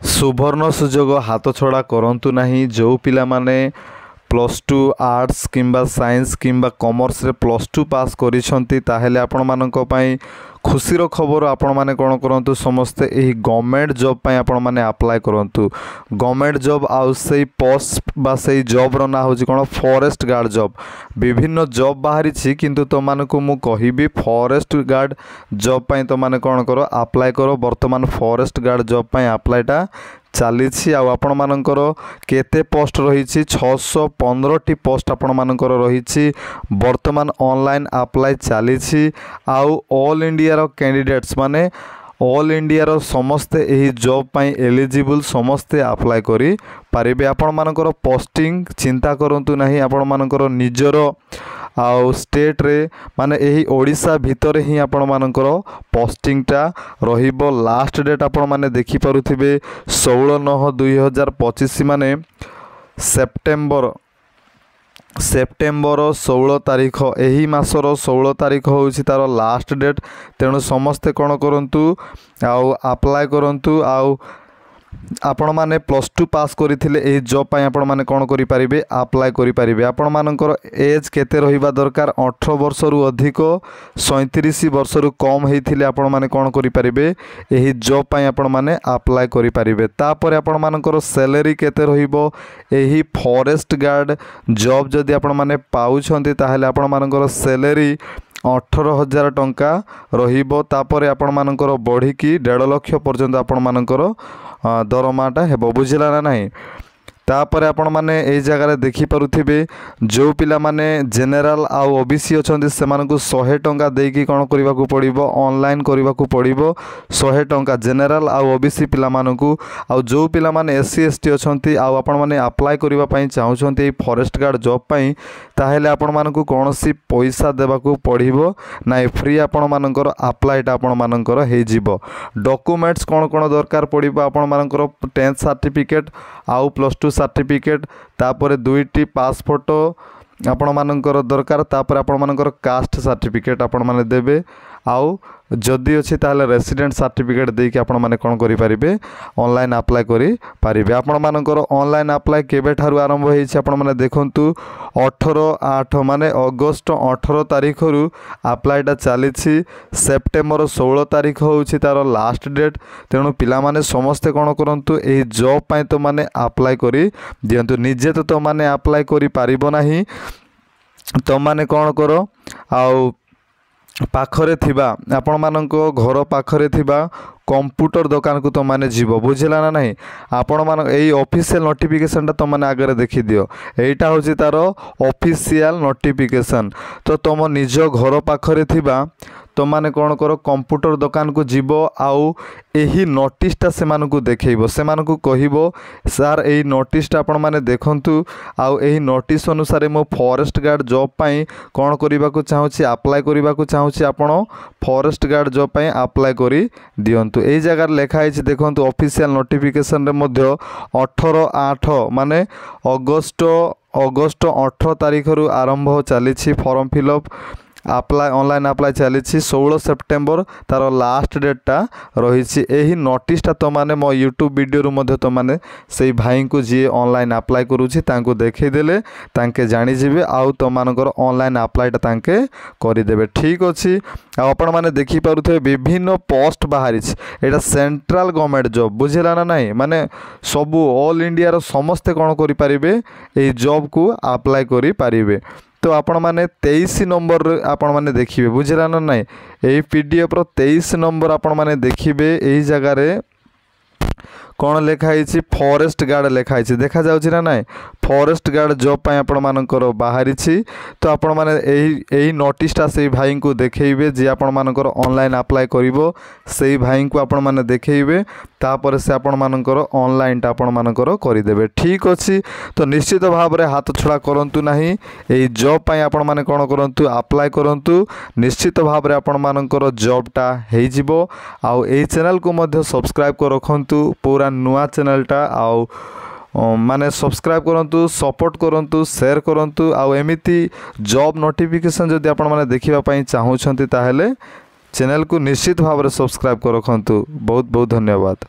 सुवर्ण सुजोग हाथ छड़ा करंतु नहीं। जो पिला माने +2 आर्ट्स किंबा साइंस किंबा कॉमर्स रे +2 पास करिसंती ताहेले आपण मानक पई खुशीर खबर। आपण माने कोन करंतु समस्ते एही गवर्नमेंट जॉब पई आपण माने अप्लाई करंतु। गवर्नमेंट जॉब आउ सेही पोस्ट बा सेही जॉब रो ना होची कोन फॉरेस्ट गार्ड जॉब। विभिन्न जॉब बाहरी छी किंतु तो मानको मु कहिबी फॉरेस्ट गार्ड जॉब पई तो माने कोन करो अप्लाई करो। वर्तमान फॉरेस्ट गार्ड जॉब पई अप्लाईटा चली आपण मानकर केते पोस्ट रही 615 पोस्ट आपण मानकर रही। वर्तमान ऑनलाइन अप्लाई चली आउ ऑल इंडिया रो कैंडिडेट्स माने ऑल इंडिया रो समस्ते एही जॉब पई एलिजिबल समस्ते अप्लाई करी पारिबे। आपण मानकर पोस्टिंग चिंता करंतु नहीं। आपण मानकर निजर आउ स्टेट रे माने एही ओडिशा भितर ही आपण मानकर पोस्टिंगटा रहिबो। लास्ट डेट आपण माने देखि पारुथिबे 16/9/2025 माने सेप्टेम्बर 16 तारीख एही मासर 16 तारीख होउछि तार लास्ट डेट। तेणु समस्ते कोन करंतु आउ अप्लाई करंतु। आउ आपण माने +2 पास करिथिले एही जॉब पई आपण माने कोन करि परिबे अप्लाई करि परिबे। आपण मानकर एज केते रहिबा दरकार 18 वर्ष रु अधिक 37 वर्ष रु कम हेथिले आपण माने कोन करि परिबे एही जॉब पई आपण माने अप्लाई करि परिबे। तापर आपण मानकर सैलरी केते रहिबो एही फॉरेस्ट गार्ड जॉब जदि आपण माने पाउछंती ताहेले आपण मानकर सैलरी 18,000 टंका रहिबो। तापर आपण मानकर बढ़ी की 1.5 लाख पर्यंत आपण मानकर दरमाटा हेबो। बुझिला ना नहीं। तापर आपण माने एई जगह देखि पारुथिबे जो पिला माने जनरल आउ ओबीसी अछंती सेमानकु 100 टंका देकी कोन करिवाकू पड़िबो ऑनलाइन करिवाकू पड़िबो 100 टंका जनरल आउ ओबीसी पिला मानकू। आउ जो पिला माने एससी एसटी अछंती आउ आपण माने अप्लाई करिवा पई चाहुछंती एई फॉरेस्ट गार्ड जॉब पई ताहेले आपण मानकू कोनोसी पैसा देबाकू पड़िबो नाइ। फ्री आपण मानकर अप्लाईटा आपण मानकर हे जिवो। डॉक्यूमेंट्स कोन कोन दरकार पड़िबो आपण मानकर 10th सर्टिफिकेट आउ +2 सर्टिफिकेट तापर 2टी पास फोटो आपण मानकर दरकार। तापर आपण मानकर कास्ट सर्टिफिकेट आपण माने देबे। आउ जदि अछि ताले रेसिडेंट सर्टिफिकेट देकी आपण माने कोन करि परिबे ऑनलाइन अप्लाई करि परिबे। आपण मानकर ऑनलाइन अप्लाई केबे ठारु आरंभ होई छै आपण माने देखंतु 18/8 माने अगस्त 18 तारीख रु अप्लाईटा चली। सेप्टेम्बर 16 तारीख होउछि तार लास्ट डेट। तेणु पिला माने समस्ते कोन करंतु एही जॉब पई तो माने अप्लाई करि दियंतु। निजे तो माने अप्लाई करि पारिबो नाही। तो माने कोन करो आउ पाखरे थिबा आपण मानको घर पाखरे थिबा कंप्यूटर दुकान को तो माने जीवो। बुझिला ना नहीं। आपण मान एई ऑफिशियल नोटिफिकेशन तो माने आगे देखि दियो। एटा होची तार ऑफिशियल नोटिफिकेशन। तो तुम निज घर पाखरे थिबा तो माने कोन करो कंप्यूटर दुकान को जीवो आउ एही नोटिसटा से मानकू देखैबो। से मानकू कहिबो सर एही नोटिसटा आपण माने देखंतु आउ एही नोटिस अनुसार मो फॉरेस्ट गार्ड जॉब पई कोन करिबा को चाहूची अप्लाई करिबा को चाहूची आपण फॉरेस्ट गार्ड जॉब पई अप्लाई करि दियंतु। एही जगह लिखा है देखंतु ऑफिशियल नोटिफिकेशन रे मध्य 18/8 माने अगस्त 18 तारीख रु आरंभ चली form fill up apply online apply चली। 16 सेप्टेम्बर तार लास्ट डेटा रही। यही नोटिसटा तो माने मो यूट्यूब वीडियो रु मध्य तो माने से भाई को जी ऑनलाइन अप्लाई करूची तांको देखैदेले तांके जानि जिवे आउ तो मानकर ऑनलाइन अप्लाईटा तांके करिदेबे। ठीक अछि। आपण माने देखि पारुथे विभिन्न पोस्ट बाहरी। एटा सेंट्रल गवर्नमेंट जॉब। बुझिला ना नहीं। माने सबु ऑल इंडिया रो समस्ते कोन करि परिबे एई जॉब को अप्लाई करि परिबे। तो आपण माने 23 नंबर आपण माने देखिबे। बुझिला ना नहीं। एई पीडीएफ रो 23 नंबर आपण माने देखिबे। एई जगह रे कौन लिखाई फॉरेस्ट गार्ड लिखाई देखा जाउछि ना नहीं। फॉरेस्ट गार्ड जॉब पई आपण मानकर बाहरी। तो आपण माने एही नोटिसटा से भाई को देखैबे जे आपण मानकर ऑनलाइन अप्लाई करिवो से भाई को आपण माने देखैबे। तापर से आपण मानकर ऑनलाइनटा आपण मानकर करिदेबे। ठीक अछि। तो निश्चित भाव रे हाथ छड़ा करंतु नाही। एही जॉब पई आपण माने कोन करंतु अप्लाई करंतु। निश्चित भाव रे आपण मानकर जॉबटा हेइ जिवो। आउ एही चैनल को मध्य सब्सक्राइब कर रखंतु। पूरा नुआ चैनलटा आउ माने सब्सक्राइब करंतु सपोर्ट करंतु शेयर करंतु। आउ एमिति जॉब नोटिफिकेशन जदि आपण माने देखिबा पई चाहूछंती ताहेले चैनल को निश्चित भाव रे सब्सक्राइब कर रखंतु। बहुत बहुत धन्यवाद।